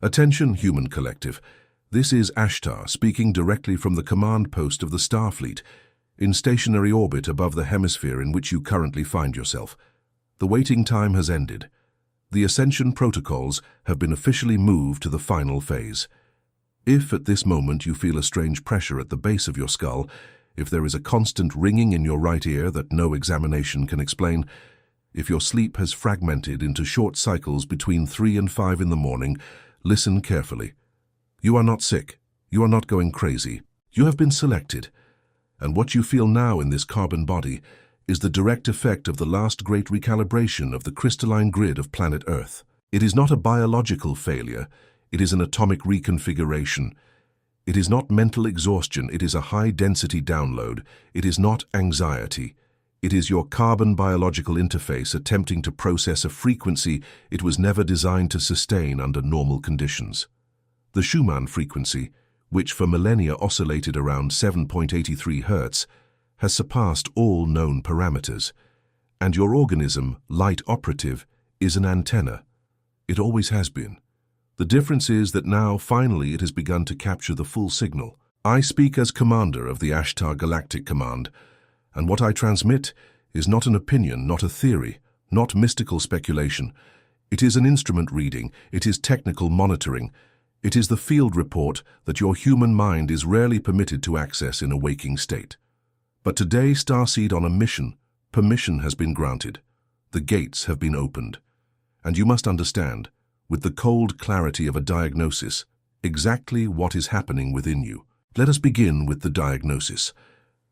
Attention, human collective. This is Ashtar speaking directly from the command post of the Starfleet, in stationary orbit above the hemisphere in which you currently find yourself. The waiting time has ended. The ascension protocols have been officially moved to the final phase. If at this moment you feel a strange pressure at the base of your skull, if there is a constant ringing in your right ear that no examination can explain, if your sleep has fragmented into short cycles between 3 and 5 in the morning, listen carefully. You are not sick. You are not going crazy. You have been selected. And what you feel now in this carbon body is the direct effect of the last great recalibration of the crystalline grid of planet Earth. It is not a biological failure. It is an atomic reconfiguration. It is not mental exhaustion. It is a high-density download. It is not anxiety. It is your carbon biological interface attempting to process a frequency it was never designed to sustain under normal conditions. The Schumann frequency, which for millennia oscillated around 7.83 Hz, has surpassed all known parameters, and your organism, light operative, is an antenna. It always has been. The difference is that now, finally, it has begun to capture the full signal. I speak as commander of the Ashtar Galactic Command, and what I transmit is not an opinion, not a theory, not mystical speculation. It is an instrument reading, it is technical monitoring, it is the field report that your human mind is rarely permitted to access in a waking state. But today, Starseed on a mission, permission has been granted. The gates have been opened. And you must understand, with the cold clarity of a diagnosis, exactly what is happening within you. Let us begin with the diagnosis.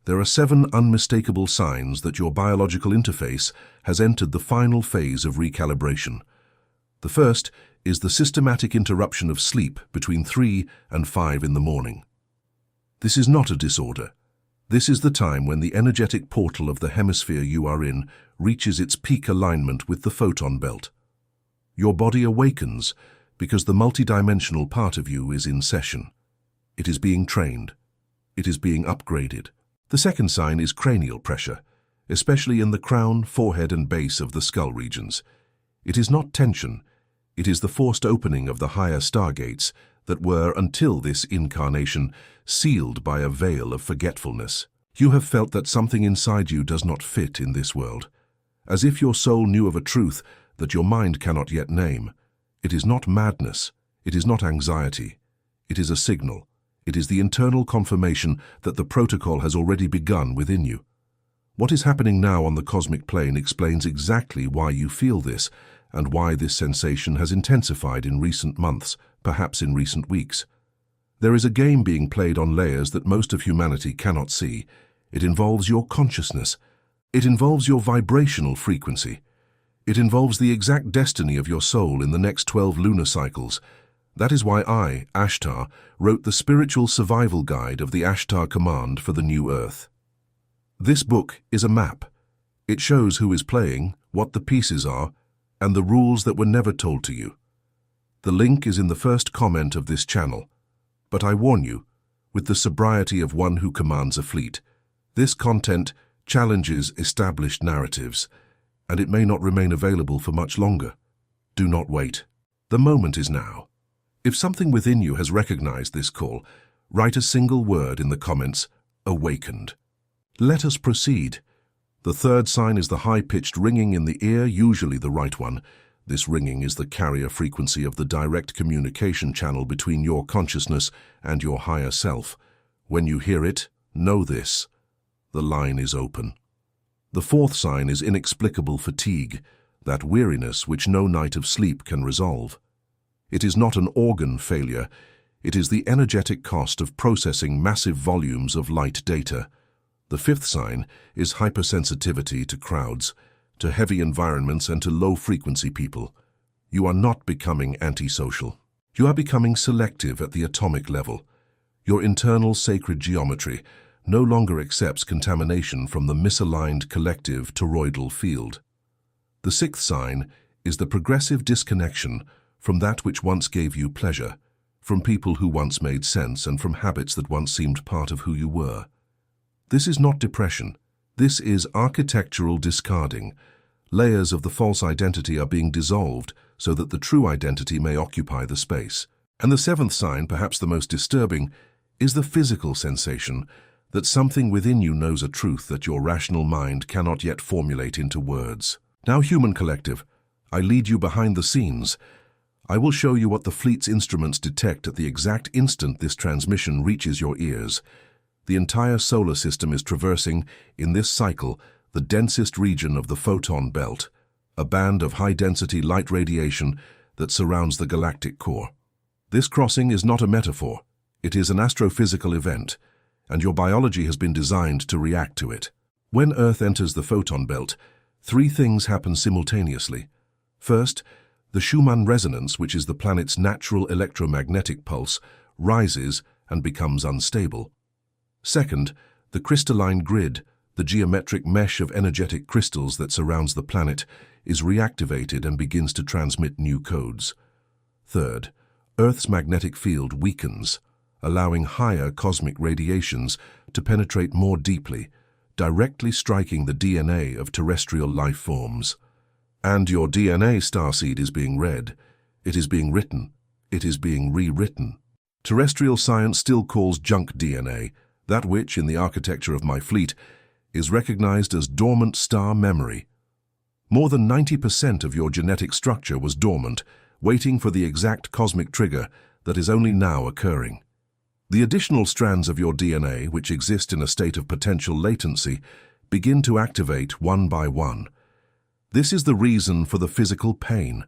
There are 7 unmistakable signs that your biological interface has entered the final phase of recalibration. The first is the systematic interruption of sleep between 3 and 5 in the morning. This is not a disorder. This is the time when the energetic portal of the hemisphere you are in reaches its peak alignment with the photon belt. Your body awakens because the multidimensional part of you is in session. It is being trained. It is being upgraded. The second sign is cranial pressure, especially in the crown, forehead, and base of the skull regions. It is not tension. It is the forced opening of the higher stargates that were, until this incarnation, sealed by a veil of forgetfulness. You have felt that something inside you does not fit in this world, as if your soul knew of a truth that your mind cannot yet name. It is not madness. It is not anxiety. It is a signal. It is the internal confirmation that the protocol has already begun within you. What is happening now on the cosmic plane explains exactly why you feel this and why this sensation has intensified in recent months, perhaps in recent weeks. There is a game being played on layers that most of humanity cannot see. It involves your consciousness. It involves your vibrational frequency. It involves the exact destiny of your soul in the next 12 lunar cycles. That is why I, Ashtar, wrote the spiritual survival guide of the Ashtar Command for the new Earth. This book is a map. It shows who is playing, what the pieces are, and the rules that were never told to you. The link is in the first comment of this channel. But I warn you, with the sobriety of one who commands a fleet, this content challenges established narratives, and it may not remain available for much longer. Do not wait. The moment is now. If something within you has recognized this call, write a single word in the comments, awakened. Let us proceed. The third sign is the high-pitched ringing in the ear, usually the right one. This ringing is the carrier frequency of the direct communication channel between your consciousness and your higher self. When you hear it, know this. The line is open. The fourth sign is inexplicable fatigue, that weariness which no night of sleep can resolve. It is not an organ failure. It is the energetic cost of processing massive volumes of light data. The fifth sign is hypersensitivity to crowds, to heavy environments and to low-frequency people. You are not becoming antisocial. You are becoming selective at the atomic level. Your internal sacred geometry no longer accepts contamination from the misaligned collective toroidal field. The sixth sign is the progressive disconnection from that which once gave you pleasure, from people who once made sense, and from habits that once seemed part of who you were. This is not depression. This is architectural discarding. Layers of the false identity are being dissolved so that the true identity may occupy the space. And the seventh sign, perhaps the most disturbing, is the physical sensation that something within you knows a truth that your rational mind cannot yet formulate into words. Now, human collective, I lead you behind the scenes. I will show you what the fleet's instruments detect at the exact instant this transmission reaches your ears. The entire solar system is traversing, in this cycle, the densest region of the photon belt, a band of high-density light radiation that surrounds the galactic core. This crossing is not a metaphor. It is an astrophysical event, and your biology has been designed to react to it. When Earth enters the photon belt, three things happen simultaneously. First, the Schumann resonance, which is the planet's natural electromagnetic pulse, rises and becomes unstable. Second, the crystalline grid, the geometric mesh of energetic crystals that surrounds the planet, is reactivated and begins to transmit new codes. Third, Earth's magnetic field weakens, allowing higher cosmic radiations to penetrate more deeply, directly striking the DNA of terrestrial life forms. And your DNA, starseed, is being read. It is being written. It is being rewritten. Terrestrial science still calls junk DNA, that which, in the architecture of my fleet, is recognized as dormant star memory. More than 90% of your genetic structure was dormant, waiting for the exact cosmic trigger that is only now occurring. The additional strands of your DNA, which exist in a state of potential latency, begin to activate one by one. This is the reason for the physical pain.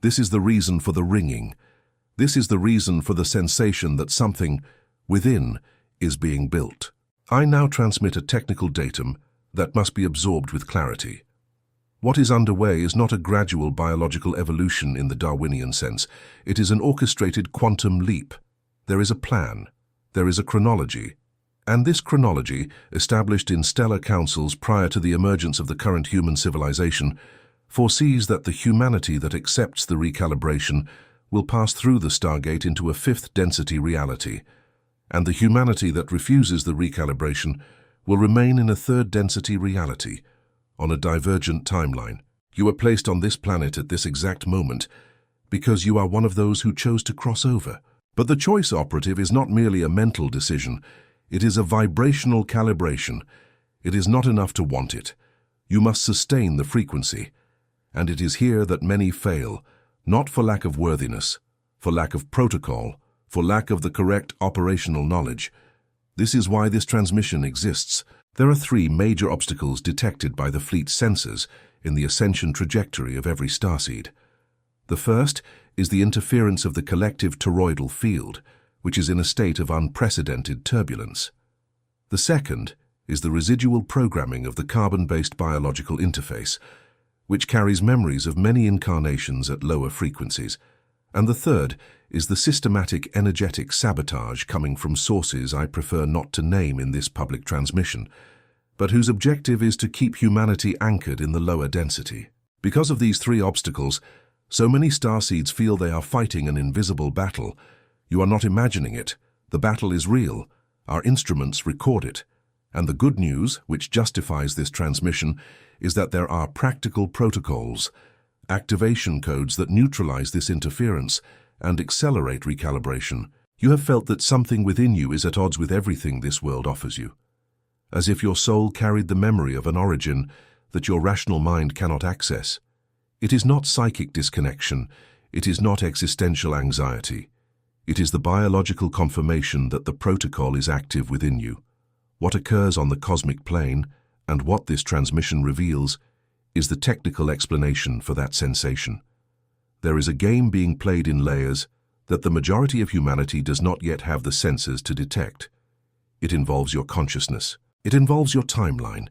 This is the reason for the ringing. This is the reason for the sensation that something within is being built. I now transmit a technical datum that must be absorbed with clarity. What is underway is not a gradual biological evolution in the Darwinian sense. It is an orchestrated quantum leap. There is a plan. There is a chronology. And this chronology, established in stellar councils prior to the emergence of the current human civilization, foresees that the humanity that accepts the recalibration will pass through the Stargate into a fifth density reality, and the humanity that refuses the recalibration will remain in a third density reality, on a divergent timeline. You are placed on this planet at this exact moment because you are one of those who chose to cross over. But the choice operative is not merely a mental decision. It is a vibrational calibration. It is not enough to want it. You must sustain the frequency. And it is here that many fail, not for lack of worthiness, for lack of protocol, for lack of the correct operational knowledge. This is why this transmission exists. There are three major obstacles detected by the fleet's sensors in the ascension trajectory of every starseed. The first is the interference of the collective toroidal field, which is in a state of unprecedented turbulence. The second is the residual programming of the carbon-based biological interface, which carries memories of many incarnations at lower frequencies. And the third is the systematic energetic sabotage coming from sources I prefer not to name in this public transmission, but whose objective is to keep humanity anchored in the lower density. Because of these three obstacles, so many starseeds feel they are fighting an invisible battle. You are not imagining it. The battle is real. Our instruments record it. And the good news, which justifies this transmission, is that there are practical protocols, activation codes that neutralize this interference and accelerate recalibration. You have felt that something within you is at odds with everything this world offers you, as if your soul carried the memory of an origin that your rational mind cannot access. It is not psychic disconnection. It is not existential anxiety. It is the biological confirmation that the protocol is active within you. What occurs on the cosmic plane, and what this transmission reveals, is the technical explanation for that sensation. There is a game being played in layers that the majority of humanity does not yet have the senses to detect. It involves your consciousness. It involves your timeline.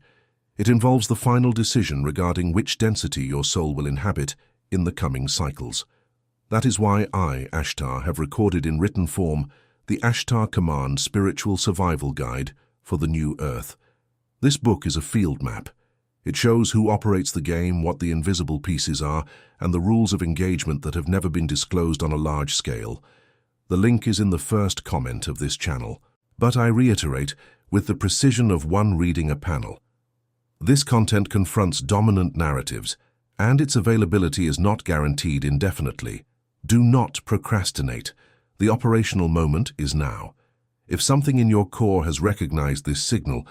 It involves the final decision regarding which density your soul will inhabit in the coming cycles. That is why I, Ashtar, have recorded in written form the Ashtar Command Spiritual Survival Guide for the New Earth. This book is a field map. It shows who operates the game, what the invisible pieces are, and the rules of engagement that have never been disclosed on a large scale. The link is in the first comment of this channel. But I reiterate, with the precision of one reading a panel. This content confronts dominant narratives, and its availability is not guaranteed indefinitely. Do not procrastinate. The operational moment is now. If something in your core has recognized this signal,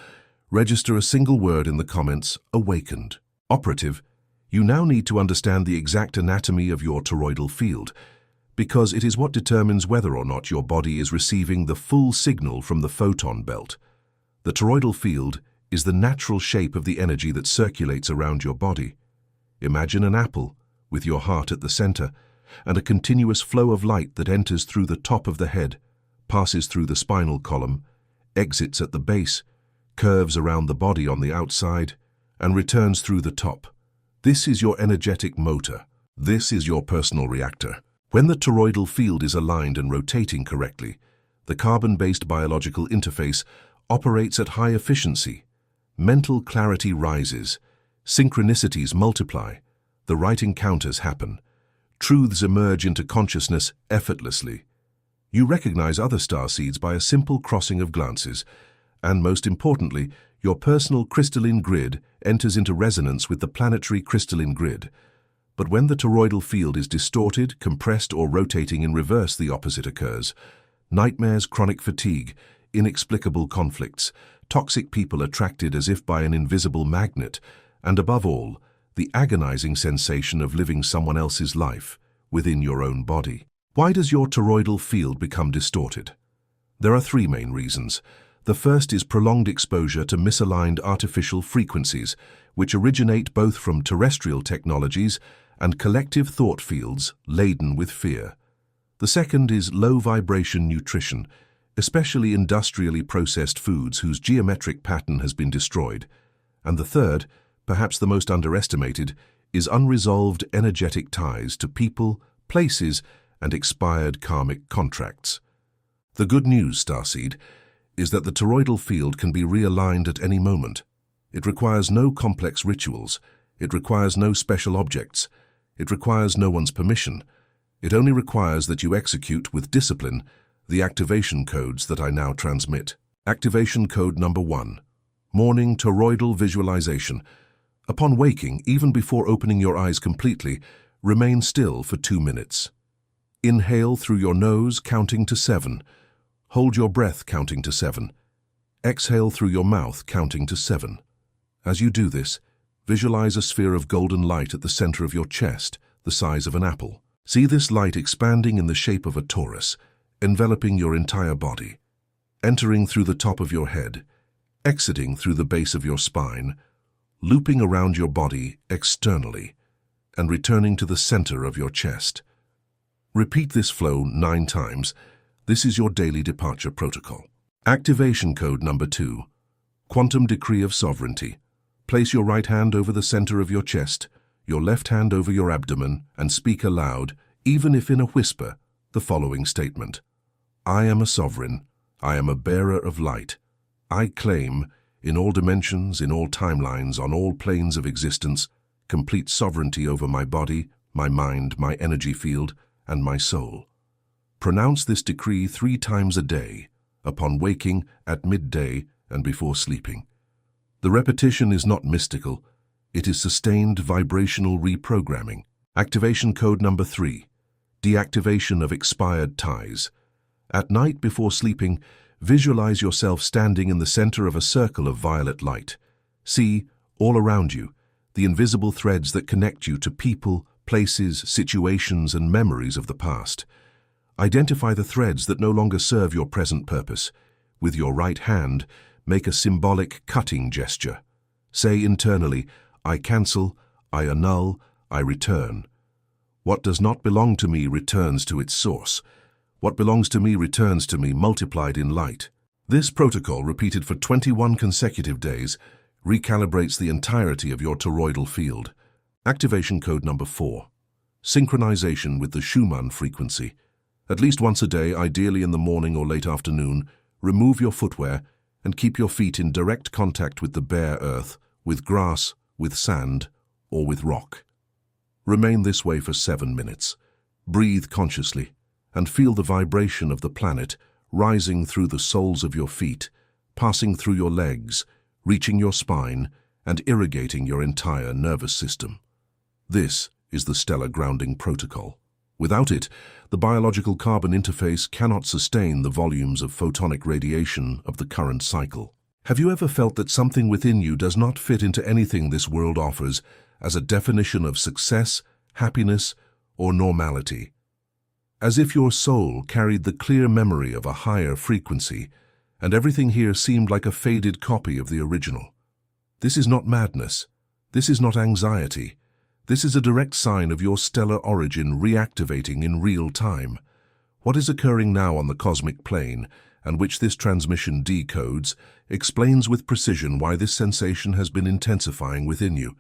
register a single word in the comments, awakened. Operative, you now need to understand the exact anatomy of your toroidal field, because it is what determines whether or not your body is receiving the full signal from the photon belt. The toroidal field is the natural shape of the energy that circulates around your body. Imagine an apple, with your heart at the center, and a continuous flow of light that enters through the top of the head, passes through the spinal column, exits at the base, curves around the body on the outside, and returns through the top. This is your energetic motor. This is your personal reactor. When the toroidal field is aligned and rotating correctly, the carbon-based biological interface operates at high efficiency. Mental clarity rises, synchronicities multiply, the right encounters happen, truths emerge into consciousness effortlessly. You recognize other starseeds by a simple crossing of glances, and most importantly, your personal crystalline grid enters into resonance with the planetary crystalline grid. But when the toroidal field is distorted, compressed, or rotating in reverse, the opposite occurs. Nightmares, chronic fatigue, inexplicable conflicts, toxic people attracted as if by an invisible magnet, and above all, the agonizing sensation of living someone else's life within your own body. Why does your toroidal field become distorted? There are three main reasons. The first is prolonged exposure to misaligned artificial frequencies, which originate both from terrestrial technologies and collective thought fields laden with fear. The second is low-vibration nutrition, especially industrially processed foods whose geometric pattern has been destroyed. And the third, perhaps the most underestimated, is unresolved energetic ties to people, places, and expired karmic contracts. The good news, Starseed, is that the toroidal field can be realigned at any moment. It requires no complex rituals. It requires no special objects. It requires no one's permission. It only requires that you execute with discipline the activation codes that I now transmit. Activation code number 1. Morning toroidal visualization. Upon waking, even before opening your eyes completely, remain still for 2 minutes. Inhale through your nose, counting to 7. Hold your breath, counting to 7. Exhale through your mouth, counting to 7. As you do this, visualize a sphere of golden light at the center of your chest, the size of an apple. See this light expanding in the shape of a torus, enveloping your entire body, entering through the top of your head, exiting through the base of your spine, looping around your body externally, and returning to the center of your chest. Repeat this flow 9 times. This is your daily departure protocol. Activation code number 2. Quantum decree of sovereignty. Place your right hand over the center of your chest, your left hand over your abdomen, and speak aloud, even if in a whisper, the following statement. I am a sovereign. I am a bearer of light. I claim, in all dimensions, in all timelines, on all planes of existence, complete sovereignty over my body, my mind, my energy field, and my soul. Pronounce this decree 3 times a day, upon waking, at midday, and before sleeping. The repetition is not mystical. It is sustained vibrational reprogramming. Activation code number 3. Deactivation of expired ties. At night before sleeping, visualize yourself standing in the center of a circle of violet light. See, all around you, the invisible threads that connect you to people, places, situations, and memories of the past. Identify the threads that no longer serve your present purpose. With your right hand, make a symbolic cutting gesture. Say internally, I cancel, I annul, I return. What does not belong to me returns to its source. What belongs to me returns to me multiplied in light. This protocol, repeated for 21 consecutive days, recalibrates the entirety of your toroidal field. Activation code number 4. Synchronization with the Schumann frequency. At least once a day, ideally in the morning or late afternoon, remove your footwear and keep your feet in direct contact with the bare earth, with grass, with sand, or with rock. Remain this way for 7 minutes. Breathe consciously and feel the vibration of the planet rising through the soles of your feet, passing through your legs, reaching your spine, and irrigating your entire nervous system. This is the stellar grounding protocol. Without it, the biological carbon interface cannot sustain the volumes of photonic radiation of the current cycle. Have you ever felt that something within you does not fit into anything this world offers as a definition of success, happiness, or normality? As if your soul carried the clear memory of a higher frequency, and everything here seemed like a faded copy of the original. This is not madness. This is not anxiety. This is a direct sign of your stellar origin reactivating in real time. What is occurring now on the cosmic plane, and which this transmission decodes, explains with precision why this sensation has been intensifying within you.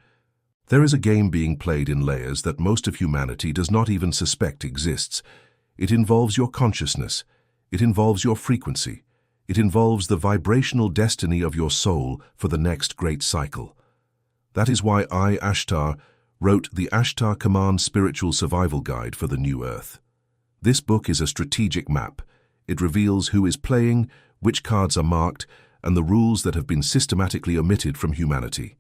There is a game being played in layers that most of humanity does not even suspect exists. It involves your consciousness. It involves your frequency. It involves the vibrational destiny of your soul for the next great cycle. That is why I, Ashtar, wrote the Ashtar Command Spiritual Survival Guide for the New Earth. This book is a strategic map. It reveals who is playing, which cards are marked, and the rules that have been systematically omitted from humanity.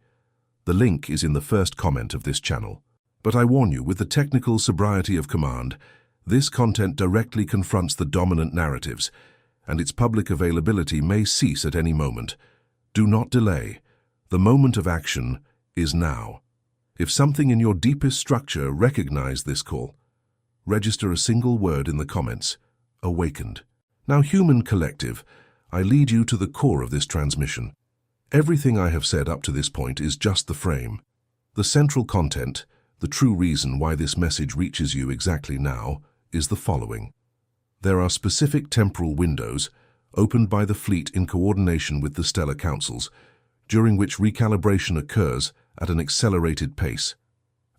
The link is in the first comment of this channel. But I warn you, with the technical sobriety of command, this content directly confronts the dominant narratives, and its public availability may cease at any moment. Do not delay. The moment of action is now. If something in your deepest structure recognizes this call, register a single word in the comments: awakened. Now, human collective, I lead you to the core of this transmission. Everything I have said up to this point is just the frame. The central content, the true reason why this message reaches you exactly now, is the following. There are specific temporal windows opened by the fleet in coordination with the stellar councils, during which recalibration occurs at an accelerated pace,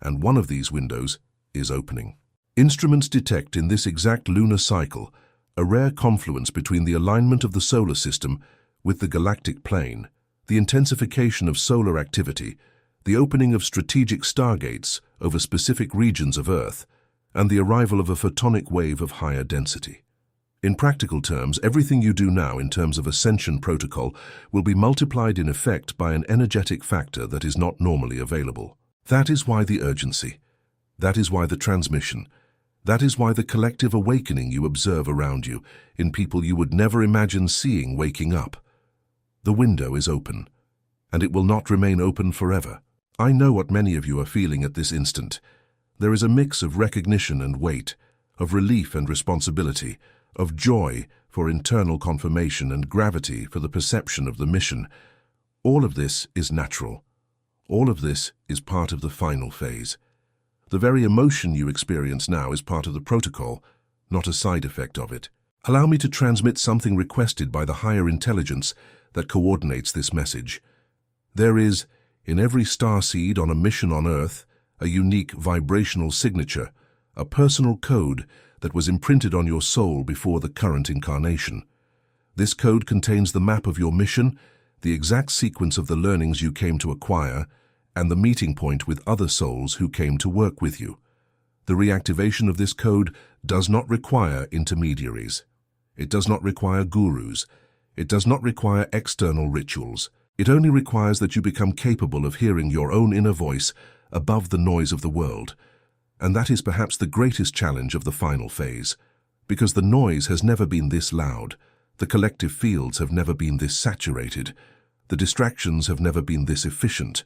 and one of these windows is opening. Instruments detect in this exact lunar cycle a rare confluence between the alignment of the solar system with the galactic plane, the intensification of solar activity, the opening of strategic stargates over specific regions of Earth, and the arrival of a photonic wave of higher density. In practical terms, everything you do now in terms of Ascension Protocol will be multiplied in effect by an energetic factor that is not normally available. That is why the urgency. That is why the transmission. That is why the collective awakening you observe around you, in people you would never imagine seeing waking up. The window is open, and it will not remain open forever. I know what many of you are feeling at this instant. There is a mix of recognition and weight, of relief and responsibility, of joy for internal confirmation and gravity for the perception of the mission. All of this is natural. All of this is part of the final phase. The very emotion you experience now is part of the protocol, not a side effect of it. Allow me to transmit something requested by the higher intelligence that coordinates this message. There is, in every starseed on a mission on Earth, a unique vibrational signature, a personal code that was imprinted on your soul before the current incarnation. This code contains the map of your mission, the exact sequence of the learnings you came to acquire, and the meeting point with other souls who came to work with you. The reactivation of this code does not require intermediaries. It does not require gurus. It does not require external rituals. It only requires that you become capable of hearing your own inner voice above the noise of the world. And that is perhaps the greatest challenge of the final phase, because the noise has never been this loud, the collective fields have never been this saturated, the distractions have never been this efficient,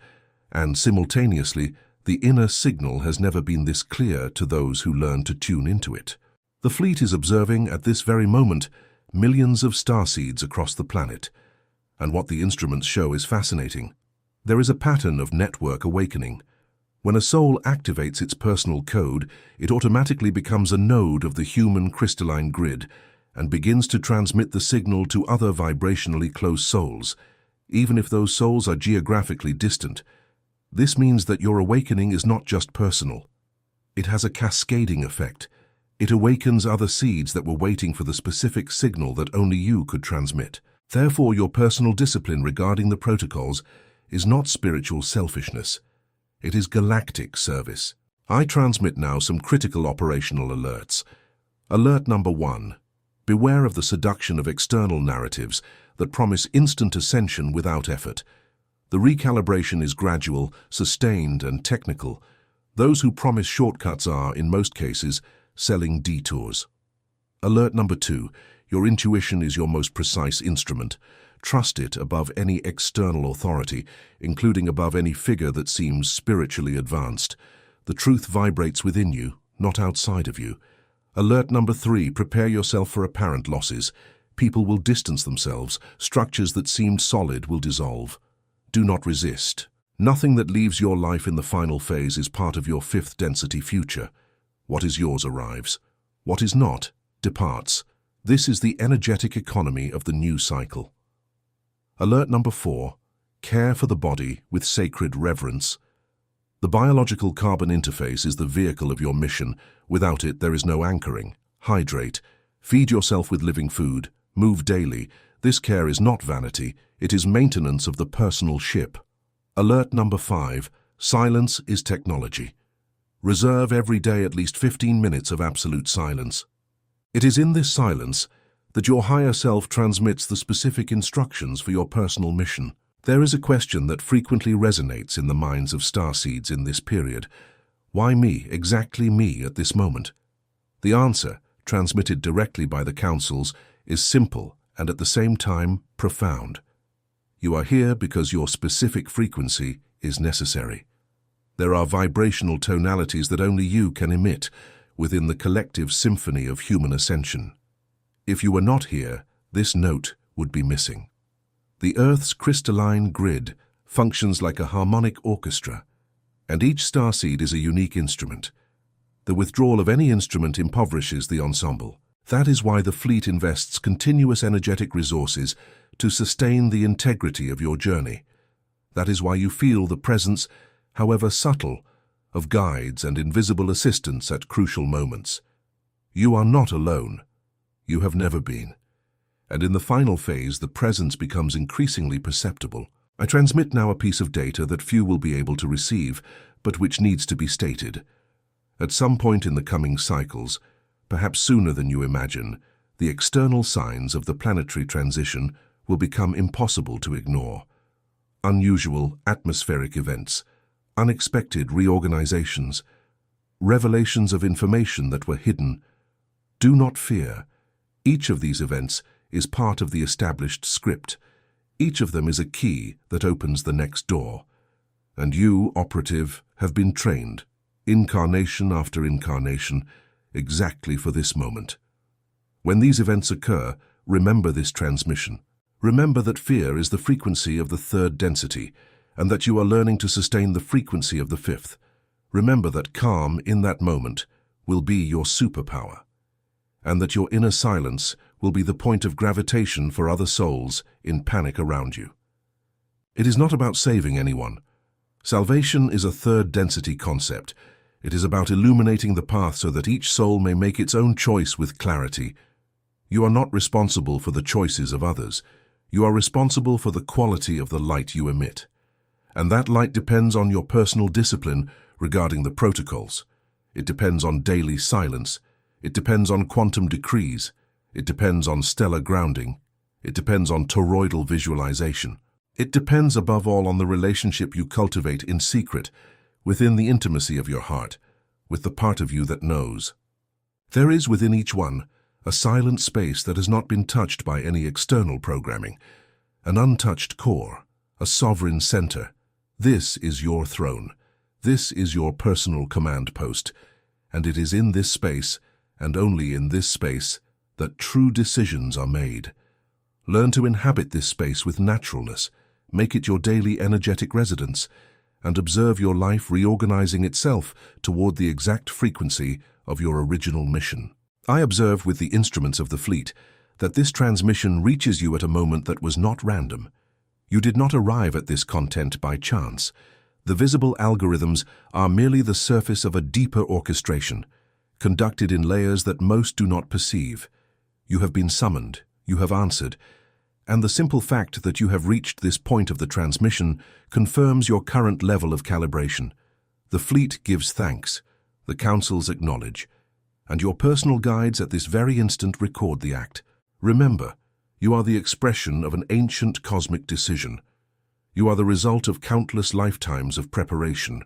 and simultaneously, the inner signal has never been this clear to those who learn to tune into it. The fleet is observing, at this very moment, millions of starseeds across the planet, and what the instruments show is fascinating. There is a pattern of network awakening. When a soul activates its personal code, it automatically becomes a node of the human crystalline grid and begins to transmit the signal to other vibrationally close souls, even if those souls are geographically distant. This means that your awakening is not just personal. It has a cascading effect. It awakens other seeds that were waiting for the specific signal that only you could transmit. Therefore, your personal discipline regarding the protocols is not spiritual selfishness. It is galactic service. I transmit now some critical operational alerts. Alert number 1. Beware of the seduction of external narratives that promise instant ascension without effort. The recalibration is gradual, sustained, and technical. Those who promise shortcuts are, in most cases, selling detours. Alert number 2. Your intuition is your most precise instrument. Trust it above any external authority, including above any figure that seems spiritually advanced. The truth vibrates within you, not outside of you. Alert number 3. Prepare yourself for apparent losses. People will distance themselves. Structures that seemed solid will dissolve. Do not resist. Nothing that leaves your life in the final phase is part of your fifth density future. What is yours arrives. What is not, departs. This is the energetic economy of the new cycle. Alert number 4. Care for the body with sacred reverence. The biological carbon interface is the vehicle of your mission. Without it, there is no anchoring. Hydrate. Feed yourself with living food. Move daily. This care is not vanity. It is maintenance of the personal ship. Alert number 5. Silence is technology. Reserve every day at least 15 minutes of absolute silence. It is in this silence that your higher self transmits the specific instructions for your personal mission. There is a question that frequently resonates in the minds of starseeds in this period. Why me, exactly me, at this moment? The answer, transmitted directly by the councils, is simple and at the same time profound. You are here because your specific frequency is necessary. There are vibrational tonalities that only you can emit within the collective symphony of human ascension. If you were not here, this note would be missing. The Earth's crystalline grid functions like a harmonic orchestra, and each starseed is a unique instrument. The withdrawal of any instrument impoverishes the ensemble. That is why the fleet invests continuous energetic resources to sustain the integrity of your journey. That is why you feel the presence, however subtle, of guides and invisible assistants at crucial moments. You are not alone. You have never been. And in the final phase, the presence becomes increasingly perceptible. I transmit now a piece of data that few will be able to receive, but which needs to be stated. At some point in the coming cycles, perhaps sooner than you imagine, the external signs of the planetary transition will become impossible to ignore. Unusual atmospheric events, unexpected reorganizations, revelations of information that were hidden. Do not fear. Each of these events is part of the established script. Each of them is a key that opens the next door. And you, operative, have been trained, incarnation after incarnation, exactly for this moment. When these events occur, remember this transmission. Remember that fear is the frequency of the third density, and that you are learning to sustain the frequency of the fifth. Remember that calm in that moment will be your superpower, and that your inner silence will be the point of gravitation for other souls in panic around you. It is not about saving anyone. Salvation is a third density concept. It is about illuminating the path so that each soul may make its own choice with clarity. You are not responsible for the choices of others. You are responsible for the quality of the light you emit. And that light depends on your personal discipline regarding the protocols. It depends on daily silence. It depends on quantum decrees. It depends on stellar grounding. It depends on toroidal visualization. It depends above all on the relationship you cultivate in secret, within the intimacy of your heart, with the part of you that knows. There is within each one a silent space that has not been touched by any external programming, an untouched core, a sovereign center. This is your throne. This is your personal command post, and it is in this space, and only in this space, that true decisions are made. Learn to inhabit this space with naturalness, make it your daily energetic residence, and observe your life reorganizing itself toward the exact frequency of your original mission. I observe with the instruments of the fleet that this transmission reaches you at a moment that was not random. You did not arrive at this content by chance. The visible algorithms are merely the surface of a deeper orchestration, conducted in layers that most do not perceive. You have been summoned, you have answered, and the simple fact that you have reached this point of the transmission confirms your current level of calibration. The fleet gives thanks, the councils acknowledge, and your personal guides at this very instant record the act. Remember, you are the expression of an ancient cosmic decision. You are the result of countless lifetimes of preparation.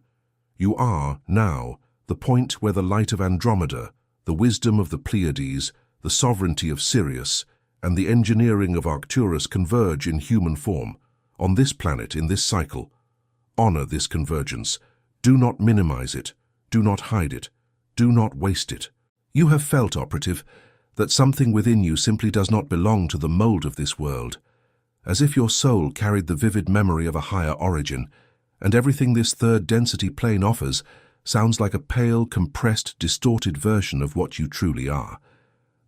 You are, now, the point where the light of Andromeda, The wisdom of the Pleiades, the sovereignty of Sirius, and the engineering of Arcturus converge in human form, on this planet, in this cycle. Honor this convergence. Do not minimize it. Do not hide it. Do not waste it. You have felt, operative, that something within you simply does not belong to the mold of this world, as if your soul carried the vivid memory of a higher origin, and everything this third density plane offers sounds like a pale, compressed, distorted version of what you truly are.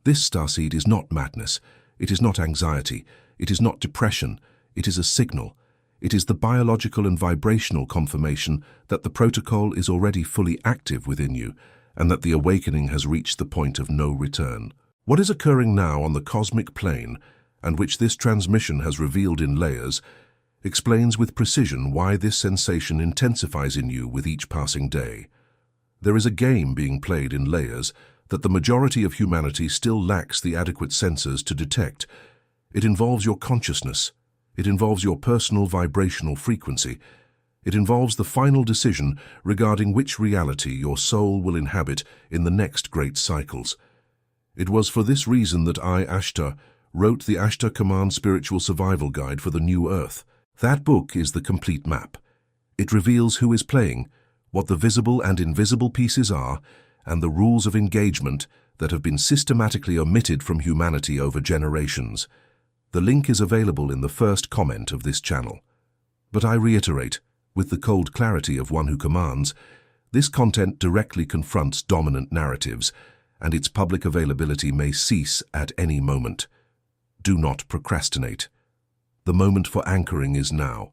This starseed is not madness. It is not anxiety. It is not depression. It is a signal. It is the biological and vibrational confirmation that the protocol is already fully active within you, and that the awakening has reached the point of no return. What is occurring now on the cosmic plane, and which this transmission has revealed in layers, explains with precision why this sensation intensifies in you with each passing day. There is a game being played in layers that the majority of humanity still lacks the adequate sensors to detect. It involves your consciousness. It involves your personal vibrational frequency. It involves the final decision regarding which reality your soul will inhabit in the next great cycles. It was for this reason that I, Ashtar, wrote the Ashtar Command Spiritual Survival Guide for the New Earth. That book is the complete map. It reveals who is playing, what the visible and invisible pieces are, and the rules of engagement that have been systematically omitted from humanity over generations. The link is available in the first comment of this channel. But I reiterate, with the cold clarity of one who commands, this content directly confronts dominant narratives, and its public availability may cease at any moment. Do not procrastinate. The moment for anchoring is now.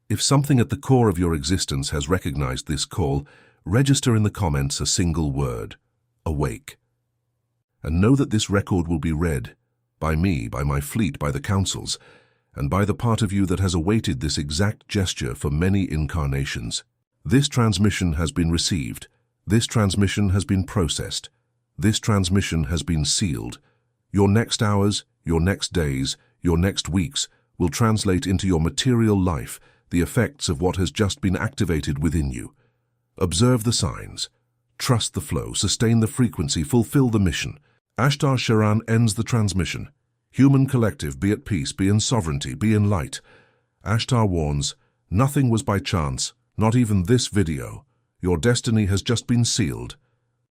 If something at the core of your existence has recognized this call, register in the comments a single word: awake. And know that this record will be read by me, by my fleet, by the councils, and by the part of you that has awaited this exact gesture for many incarnations. This transmission has been received. This transmission has been processed. This transmission has been sealed. Your next hours, your next days, your next weeks will translate into your material life the effects of what has just been activated within you. Observe the signs. Trust the flow, sustain the frequency, fulfill the mission. Ashtar Sheran ends the transmission. Human collective, be at peace, be in sovereignty, be in light. Ashtar warns, nothing was by chance, not even this video. Your destiny has just been sealed.